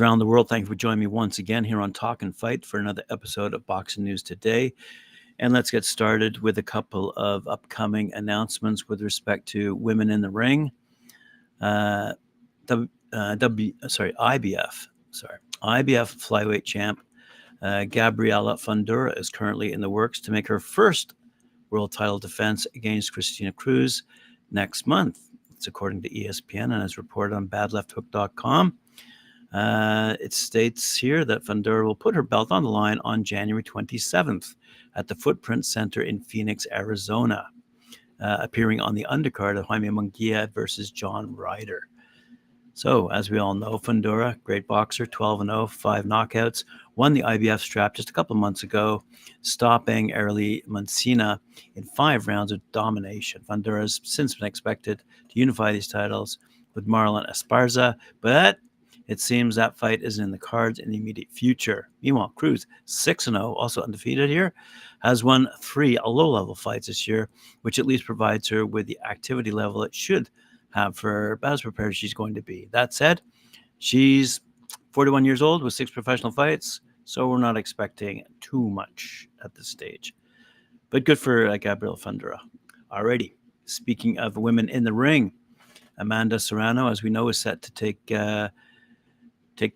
Around the world, thank you for joining me once again here on Talkin Fight for another episode of Boxing News Today. And let's get started with a couple of upcoming announcements with respect to women in the ring. IBF flyweight champ Gabriela Fundura is currently in the works to make her first world title defense against Christina Cruz next month. It's according to ESPN and as reported on badlefthook.com. It states here that Fundura will put her belt on the line on January 27th at the Footprint Center in Phoenix, Arizona, appearing on the undercard of Jaime Munguia versus John Ryder. So, as we all know, Fundura, great boxer, 12-0, 5 knockouts, won the IBF strap just a couple of months ago, stopping Erly Mancina in 5 rounds of domination. Fundura has since been expected to unify these titles with Marlon Esparza, but it seems that fight isn't in the cards in the immediate future. Meanwhile, Cruz, 6-0, also undefeated here, has won 3 low-level fights this year, which at least provides her with the activity level it should have for about as prepared as she's going to be. That said, she's 41 years old with 6 professional fights, so we're not expecting too much at this stage. But good for Gabriela Fundura. Alrighty, speaking of women in the ring, Amanda Serrano, as we know, is set to take to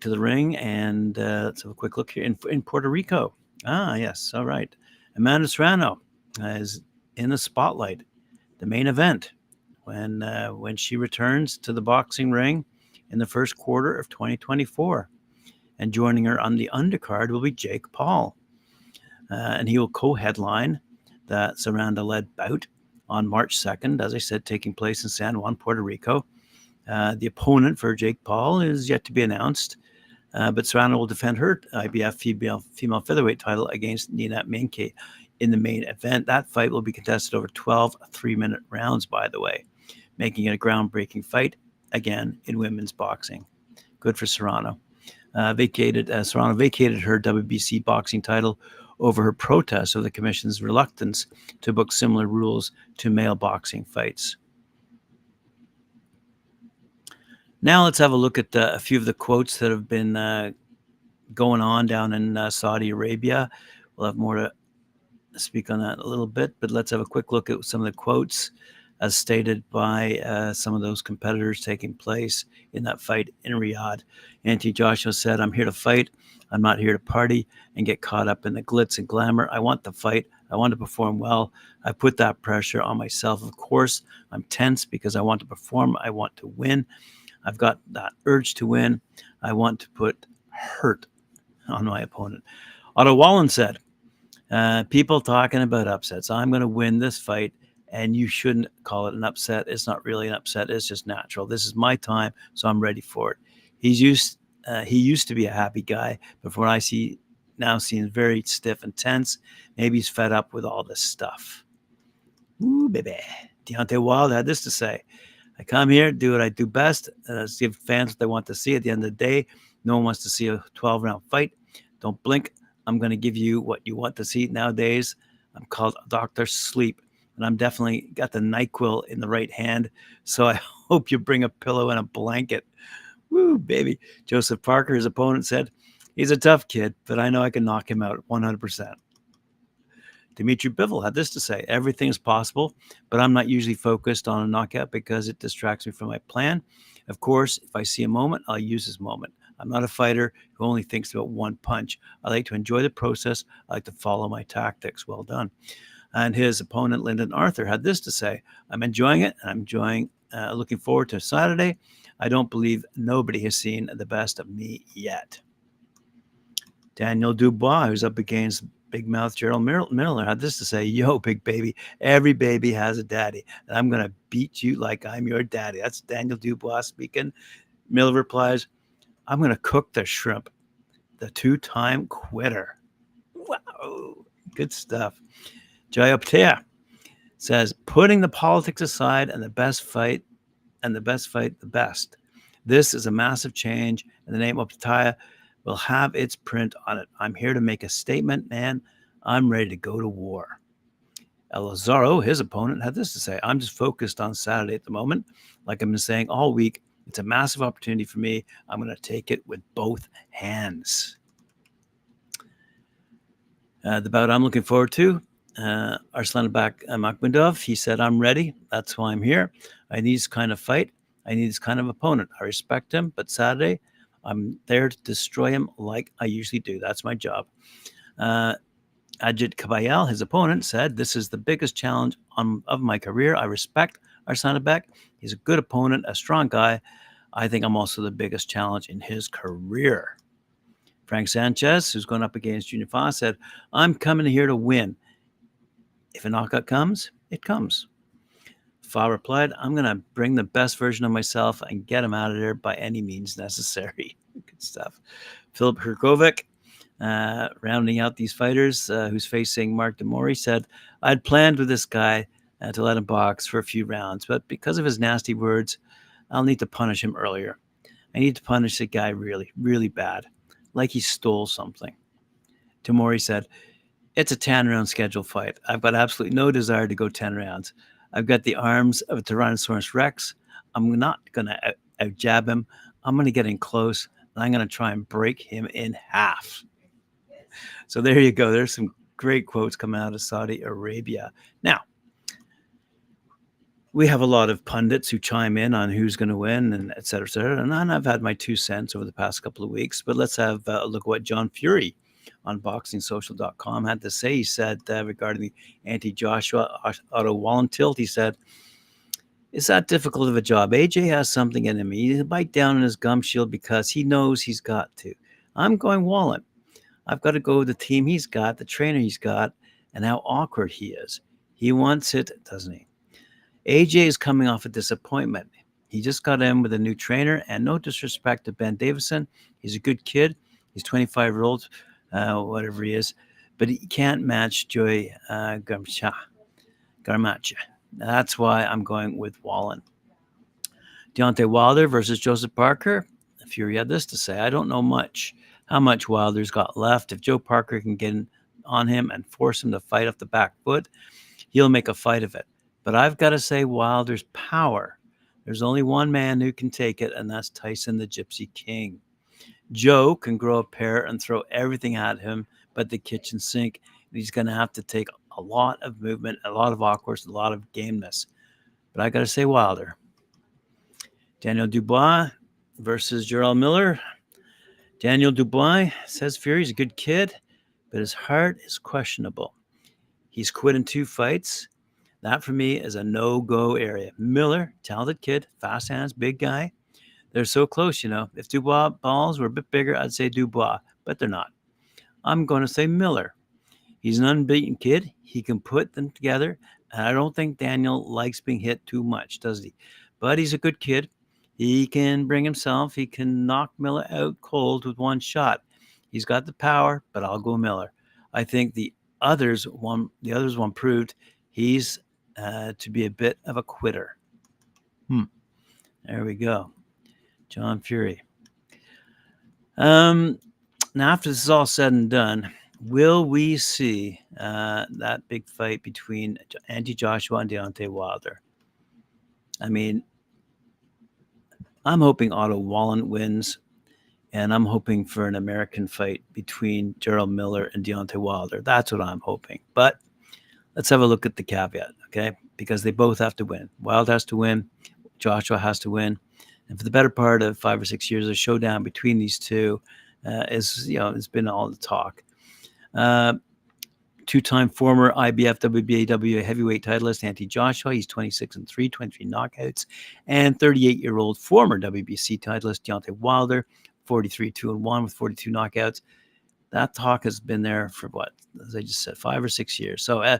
the ring, and let's have a quick look here in Puerto Rico. Yes, all right. Amanda Serrano is in the spotlight, the main event, when she returns to the boxing ring in the first quarter of 2024. And joining her on the undercard will be Jake Paul. And he will co-headline that Serrano-led bout on March 2nd, as I said, taking place in San Juan, Puerto Rico. The opponent for Jake Paul is yet to be announced, but Serrano will defend her IBF female featherweight title against Nina Menke in the main event. That fight will be contested over 12 3-minute rounds, by the way, making it a groundbreaking fight again in women's boxing. Good for Serrano. Serrano vacated her WBC boxing title over her protest of the commission's reluctance to book similar rules to male boxing fights. Now let's have a look at a few of the quotes that have been going on down in Saudi Arabia. We'll have more to speak on that in a little bit, but let's have a quick look at some of the quotes as stated by some of those competitors taking place in that fight in Riyadh. Anthony Joshua said, "I'm here to fight. I'm not here to party and get caught up in the glitz and glamour. I want to fight. I want to perform well. I put that pressure on myself. Of course, I'm tense because I want to perform. I want to win. I've got that urge to win. I want to put hurt on my opponent." Otto Wallen said, "People talking about upsets. I'm going to win this fight, and you shouldn't call it an upset. It's not really an upset. It's just natural. This is my time, so I'm ready for it." He used to be a happy guy, but from what I see now, seems very stiff and tense. Maybe he's fed up with all this stuff. Ooh, baby. Deontay Wilder had this to say: "I come here, do what I do best, give fans what they want to see. At the end of the day, no one wants to see a 12-round fight. Don't blink. I'm going to give you what you want to see. Nowadays, I'm called Dr. Sleep, and I'm definitely got the NyQuil in the right hand, so I hope you bring a pillow and a blanket." Woo, baby. Joseph Parker, his opponent, said, "He's a tough kid, but I know I can knock him out 100%. Dimitri Bivol had this to say: "Everything is possible, but I'm not usually focused on a knockout because it distracts me from my plan. Of course, if I see a moment, I'll use this moment. I'm not a fighter who only thinks about one punch. I like to enjoy the process. I like to follow my tactics." Well done. And his opponent, Lyndon Arthur, had this to say: "I'm enjoying it, and I'm looking forward to Saturday. I don't believe nobody has seen the best of me yet." Daniel Dubois, who's up against Big Mouth Gerald Miller, had this to say: "Yo, big baby, every baby has a daddy, and I'm going to beat you like I'm your daddy." That's Daniel Dubois speaking. Miller replies, "I'm going to cook the shrimp." The 2-time quitter. Wow, good stuff. Jai Optea says, "Putting the politics aside and the best fight the best. This is a massive change, and the name Optea will have its print on it. I'm here to make a statement, man. I'm ready to go to war." El Lazaro, his opponent, had this to say: "I'm just focused on Saturday at the moment. Like I've been saying all week, It's a massive opportunity for me. I'm going to take it with both hands. The bout I'm looking forward to, Arslanbek Makhmudov. He said, I'm ready. That's why I'm here. I need this kind of fight. I need this kind of opponent. I respect him, but Saturday, I'm there to destroy him like I usually do. That's my job. Ajit Kabayel, his opponent, said, this is the biggest challenge of my career. I respect Arslanbek. He's a good opponent, a strong guy. I think I'm also the biggest challenge in his career. Frank Sanchez, who's going up against Junior Fa, said, I'm coming here to win. If a knockout comes, it comes. Fa replied, I'm going to bring the best version of myself and get him out of there by any means necessary. Good stuff. Filip Hrgovic, rounding out these fighters, who's facing Mark Demori, said, I'd planned with this guy to let him box for a few rounds, but because of his nasty words, I'll need to punish him earlier. I need to punish the guy really, really bad, like he stole something. Demori said, it's a 10-round scheduled fight. I've got absolutely no desire to go 10 rounds. I've got the arms of a Tyrannosaurus Rex. I'm not going to out-jab him. I'm going to get in close, and I'm going to try and break him in half. So there you go. There's some great quotes coming out of Saudi Arabia. Now, we have a lot of pundits who chime in on who's going to win, and et cetera, et cetera. And I've had my 2 cents over the past couple of weeks. But let's have a look at what John Fury on BoxingSocial.com had to say. He said regarding the anti-Joshua Otto Wallen tilt, he said, it's that difficult of a job. AJ has something in him. He'll bite down on his gum shield because he knows he's got to. I'm going Wallen. I've got to go with the team he's got, the trainer he's got, and how awkward he is. He wants it, doesn't he? AJ is coming off a disappointment. He just got in with a new trainer, and no disrespect to Ben Davison. He's a good kid. He's 25-year-old, whatever he is, but he can't match Joy Garmacha. That's why I'm going with Wallen. Deontay Wilder versus Joseph Parker. Fury had this to say, I don't know how much Wilder's got left. If Joe Parker can get on him and force him to fight off the back foot, he'll make a fight of it. But I've got to say Wilder's power. There's only one man who can take it, and that's Tyson the Gypsy King. Joe can grow a pair and throw everything at him but the kitchen sink. He's going to have to take a lot of movement, a lot of awkwardness, a lot of gameness. But I got to say Wilder. Daniel Dubois versus Jarrell Miller. Daniel Dubois says Fury's a good kid, but his heart is questionable. He's quit in 2 fights. That, for me, is a no-go area. Miller, talented kid, fast hands, big guy. They're so close, you know. If Dubois' balls were a bit bigger, I'd say Dubois, but they're not. I'm going to say Miller. He's an unbeaten kid. He can put them together, and I don't think Daniel likes being hit too much, does he? But he's a good kid. He can bring himself. He can knock Miller out cold with 1 shot. He's got the power, but I'll go Miller. I think the others one proved he's to be a bit of a quitter. There we go. John Fury. Now, after this is all said and done, will we see that big fight between Andy Joshua and Deontay Wilder? I mean, I'm hoping Otto Wallen wins, and I'm hoping for an American fight between Jarrell Miller and Deontay Wilder. That's what I'm hoping. But let's have a look at the caveat, okay? Because they both have to win. Wilder has to win. Joshua has to win. And for the better part of 5 or 6 years, a showdown between these two it's been all the talk. 2-time former IBF WBAW heavyweight titleist Anthony Joshua. He's 26-3, 23 knockouts. And 38-year-old former WBC titleist Deontay Wilder, 43-2-1 with 42 knockouts. That talk has been there for what, as I just said, 5 or 6 years. So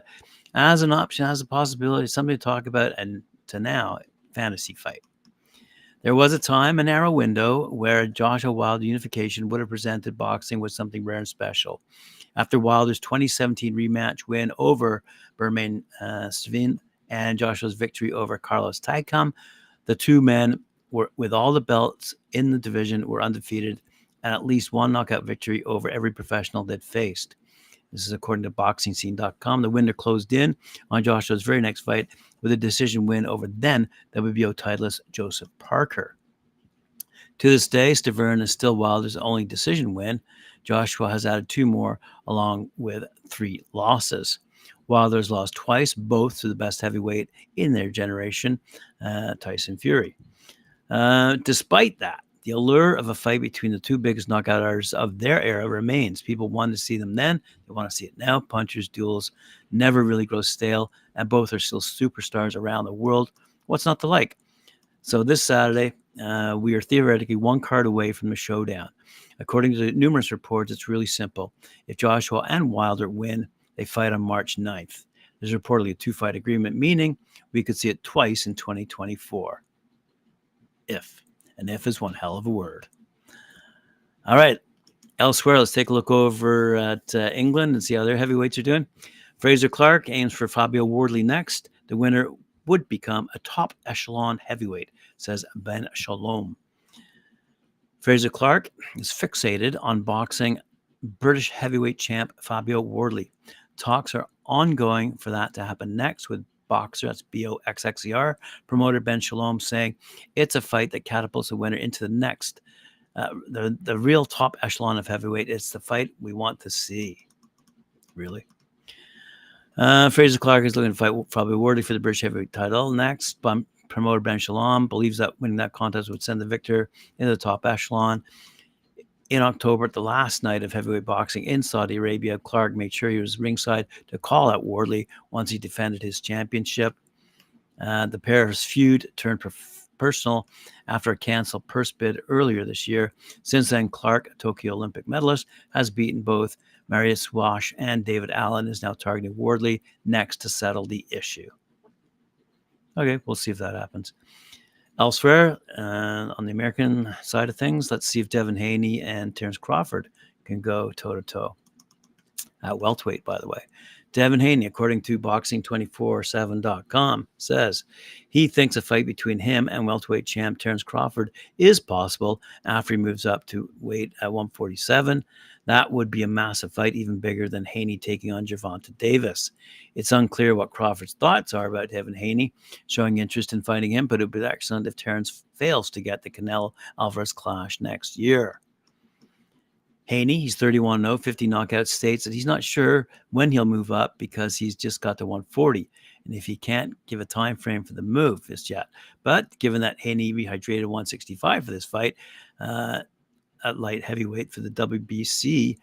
as an option, as a possibility, something to talk about, and to now, fantasy fight. There was a time, a narrow window, where Joshua Wilder unification would have presented boxing with something rare and special. After Wilder's 2017 rematch win over Bermane Stiverne and Joshua's victory over Carlos Takam, the 2 men were, with all the belts in the division, were undefeated and at least 1 knockout victory over every professional they'd faced. This is according to BoxingScene.com. The winner closed in on Joshua's very next fight with a decision win over then WBO titleist Joseph Parker. To this day, Stavern is still Wilder's only decision win. Joshua has added 2 more, along with 3 losses. Wilder's lost twice, both to the best heavyweight in their generation, Tyson Fury. Despite that, the allure of a fight between the 2 biggest knockout artists of their era remains. People wanted to see them then, they want to see it now. Punchers' duels never really grow stale, and both are still superstars around the world. What's not to like? So this Saturday, we are theoretically 1 card away from the showdown. According to numerous reports, it's really simple. If Joshua and Wilder win, they fight on March 9th. There's reportedly a 2-fight agreement, meaning we could see it twice in 2024. If. And if is one hell of a word. All right. Elsewhere, let's take a look over at England and see how their heavyweights are doing. Frazer Clarke aims for Fabio Wardley next. The winner would become a top echelon heavyweight, says Ben Shalom. Frazer Clarke is fixated on boxing British heavyweight champ Fabio Wardley. Talks are ongoing for that to happen next, with boxer, that's BOXXER, promoter Ben Shalom saying it's a fight that catapults the winner into the next, the real top echelon of heavyweight. It's the fight we want to see. Really? Frazer Clarke is looking to fight Fabio Wardley for the British heavyweight title next. Promoter Ben Shalom believes that winning that contest would send the victor into the top echelon. In October, at the last night of heavyweight boxing in Saudi Arabia, Clarke made sure he was ringside to call out Wardley once he defended his championship. The pair's feud turned personal after a canceled purse bid earlier this year. Since then, Clarke, a Tokyo Olympic medalist, has beaten both Marius Wash and David Allen, is now targeting Wardley next to settle the issue. Okay, we'll see if that happens. Elsewhere, on the American side of things, let's see if Devin Haney and Terence Crawford can go toe-to-toe. At welterweight, by the way. Devin Haney, according to Boxing247.com, says he thinks a fight between him and welterweight champ Terence Crawford is possible after he moves up to weight at 147. That would be a massive fight, even bigger than Haney taking on Gervonta Davis. It's unclear what Crawford's thoughts are about Devin Haney showing interest in fighting him, but it would be excellent if Terence fails to get the Canelo-Alvarez clash next year. Haney, he's 31-0, 50 knockouts, states that he's not sure when he'll move up because he's just got to 140, and if he can't give a time frame for the move just yet. But given that Haney rehydrated 165 for this fight, at light heavyweight for the WBC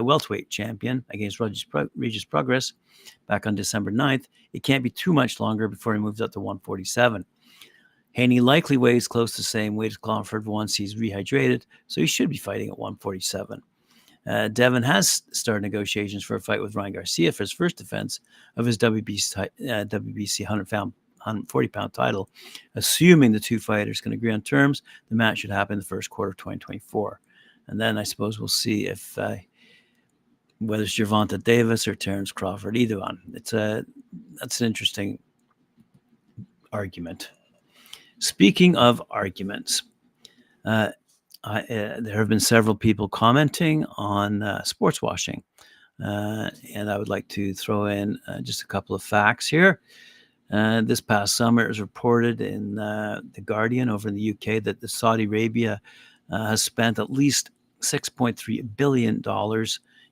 welterweight champion against Regis Progress back on December 9th, it can't be too much longer before he moves up to 147. Haney likely weighs close to the same weight as Crawford once he's rehydrated, so he should be fighting at 147. Devin has started negotiations for a fight with Ryan Garcia for his first defense of his WBC 140-pound title. Assuming the 2 fighters can agree on terms, the match should happen in the first quarter of 2024. And then I suppose we'll see if whether it's Gervonta Davis or Terence Crawford, either one. That's an interesting argument. Speaking of arguments, there have been several people commenting on sportswashing, and I would like to throw in just a couple of facts here. This past summer, it was reported in The Guardian over in the UK that Saudi Arabia has spent at least $6.3 billion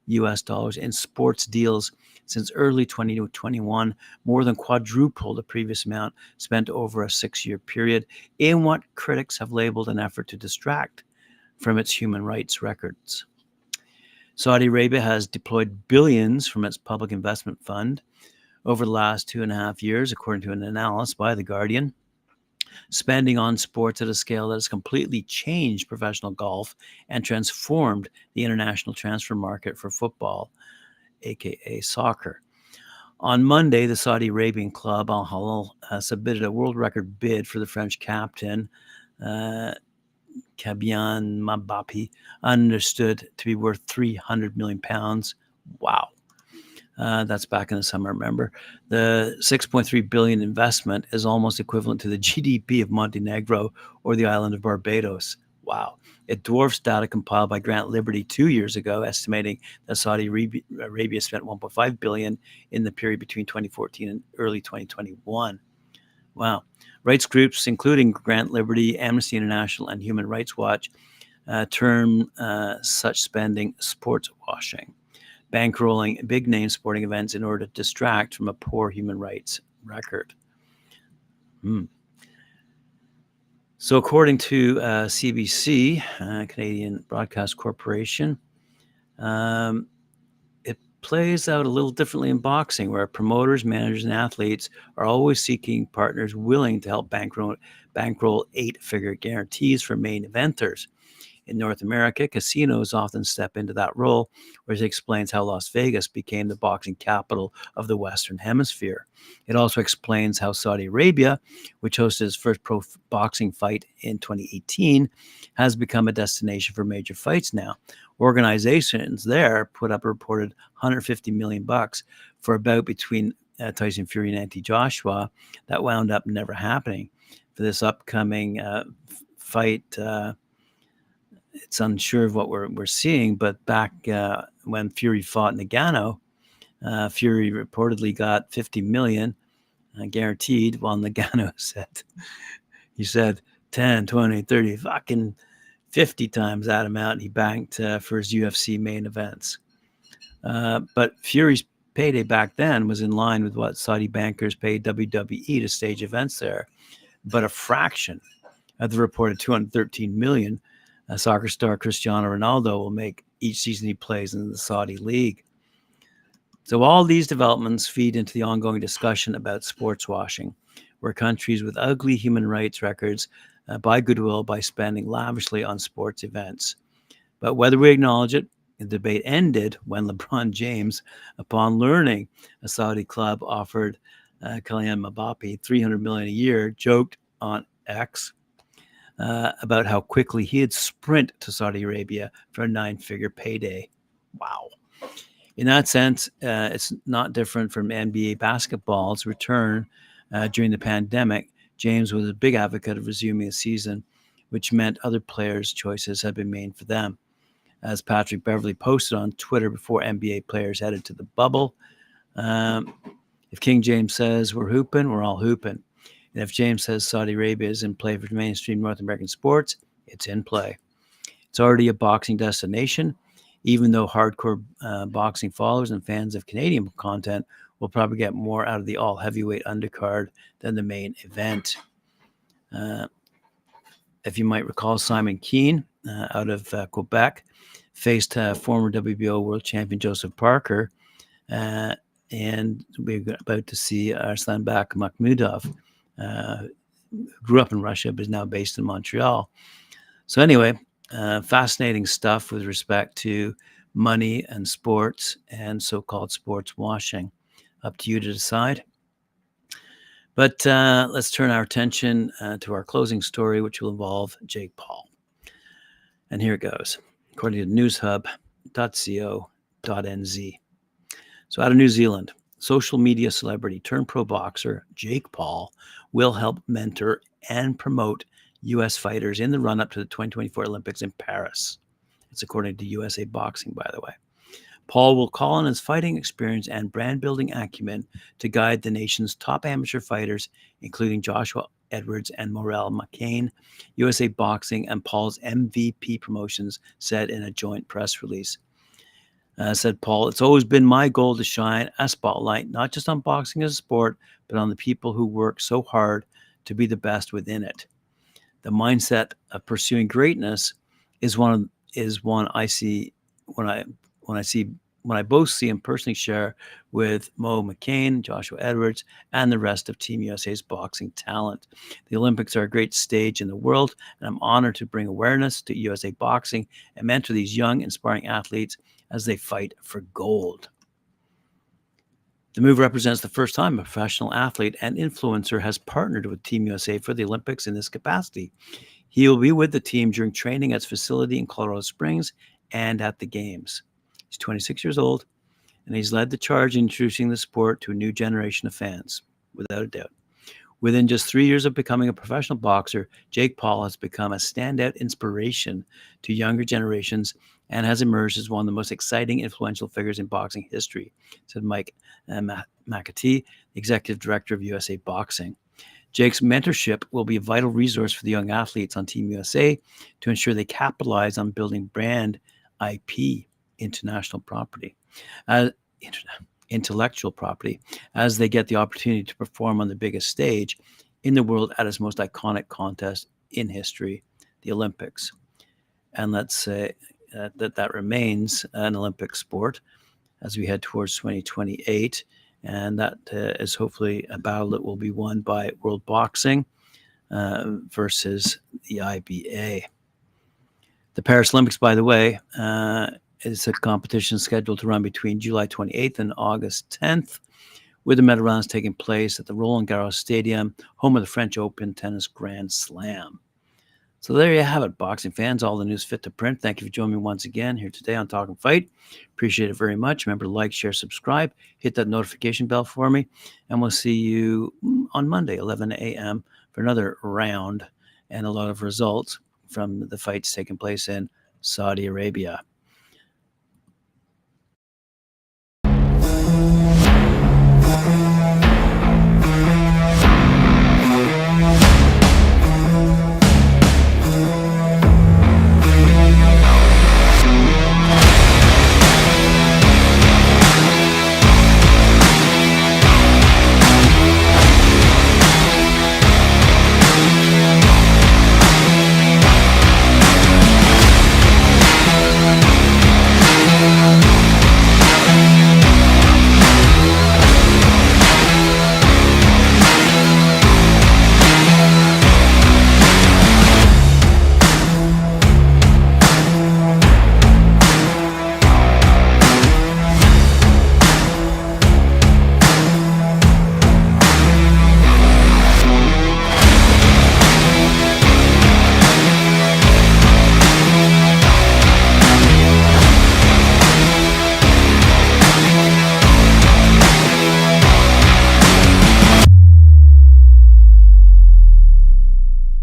US dollars in sports deals since early 2021, more than quadruple the previous amount spent over a 6-year period in what critics have labeled an effort to distract from its human rights records. Saudi Arabia has deployed billions from its public investment fund over the last 2.5 years, according to an analysis by The Guardian, spending on sports at a scale that has completely changed professional golf and transformed the international transfer market for football, aka soccer. On Monday, the Saudi Arabian club Al Hilal submitted a world record bid for the French captain, Kylian Mbappé, understood to be worth £300 million. Wow. That's back in the summer, remember. The $6.3 billion investment is almost equivalent to the GDP of Montenegro or the island of Barbados. Wow. It dwarfs data compiled by Grant Liberty 2 years ago, estimating that Saudi Arabia spent $1.5 billion in the period between 2014 and early 2021. Wow. Rights groups, including Grant Liberty, Amnesty International, and Human Rights Watch, term such spending sports washing, bankrolling big-name sporting events in order to distract from a poor human rights record. So according to CBC, Canadian Broadcast Corporation, it plays out a little differently in boxing, where promoters, managers, and athletes are always seeking partners willing to help bankroll 8-figure guarantees for main eventers. In North America, casinos often step into that role, which explains how Las Vegas became the boxing capital of the Western Hemisphere. It also explains how Saudi Arabia, which hosted its first pro boxing fight in 2018, has become a destination for major fights now. Organizations there put up a reported $150 million for a bout between Tyson Fury and Anthony Joshua that wound up never happening. For this upcoming fight, it's unsure of what we're seeing, but back when Fury fought Nagano, Fury reportedly got $50 million guaranteed, while Nagano said 10, 20, 30, fucking 50 times that amount he banked for his UFC main events. But Fury's payday back then was in line with what Saudi bankers paid WWE to stage events there, but a fraction of the reported $213 million soccer star Cristiano Ronaldo will make each season he plays in the Saudi league. So all these developments feed into the ongoing discussion about sports washing, where countries with ugly human rights records buy goodwill by spending lavishly on sports events. But whether we acknowledge it, the debate ended when LeBron James, upon learning a Saudi club offered Kylian Mbappe $300 million a year, joked on X about how quickly he'd sprint to Saudi Arabia for a 9-figure payday. Wow. In that sense, it's not different from NBA basketball's return during the pandemic. James was a big advocate of resuming the season, which meant other players' choices had been made for them. As Patrick Beverley posted on Twitter before NBA players headed to the bubble, if King James says we're hooping, we're all hooping. And if James says Saudi Arabia is in play for mainstream North American sports, it's in play. It's already a boxing destination, even though hardcore boxing followers and fans of Canadian content will probably get more out of the all-heavyweight undercard than the main event. If you might recall, Simon Keane out of Quebec faced former WBO world champion Joseph Parker, and we're about to see Arslanbek Makhmudov, who grew up in Russia but is now based in Montreal. So anyway, fascinating stuff with respect to money and sports and so-called sports washing. Up to you to decide. But let's turn our attention to our closing story, which will involve Jake Paul. And here it goes. According to newshub.co.nz. So out of New Zealand, social media celebrity turned pro boxer Jake Paul will help mentor and promote U.S. fighters in the run-up to the 2024 Olympics in Paris. It's according to USA Boxing, by the way. Paul will call on his fighting experience and brand-building acumen to guide the nation's top amateur fighters, including Joshua Edwards and Morel McCain. USA Boxing and Paul's MVP Promotions said in a joint press release. Said Paul, it's always been my goal to shine a spotlight, not just on boxing as a sport, but on the people who work so hard to be the best within it. The mindset of pursuing greatness is one I see when I both see and personally share with Mo McCain, Joshua Edwards, and the rest of Team USA's boxing talent. The Olympics are a great stage in the world, and I'm honored to bring awareness to USA boxing and mentor these young, inspiring athletes as they fight for gold. The move represents the first time a professional athlete and influencer has partnered with Team USA for the Olympics in this capacity. He will be with the team during training at its facility in Colorado Springs and at the Games. He's 26 years old, and he's led the charge in introducing the sport to a new generation of fans, without a doubt. Within just 3 years of becoming a professional boxer, Jake Paul has become a standout inspiration to younger generations and has emerged as one of the most exciting, influential figures in boxing history, said Mike McAtee, the executive director of USA Boxing. Jake's mentorship will be a vital resource for the young athletes on Team USA to ensure they capitalize on building brand IP, international property, intellectual property, as they get the opportunity to perform on the biggest stage in the world at its most iconic contest in history, the Olympics. And let's say that remains an Olympic sport as we head towards 2028. And that is hopefully a battle that will be won by World Boxing versus the IBA. The Paris Olympics, by the way, is a competition scheduled to run between July 28th and August 10th, with the medal rounds taking place at the Roland Garros Stadium, home of the French Open Tennis Grand Slam. So there you have it, boxing fans. All the news fit to print. Thank you for joining me once again here today on Talkin Fight. Appreciate it very much. Remember to like, share, subscribe. Hit that notification bell for me. And we'll see you on Monday, 11 a.m. for another round and a lot of results from the fights taking place in Saudi Arabia.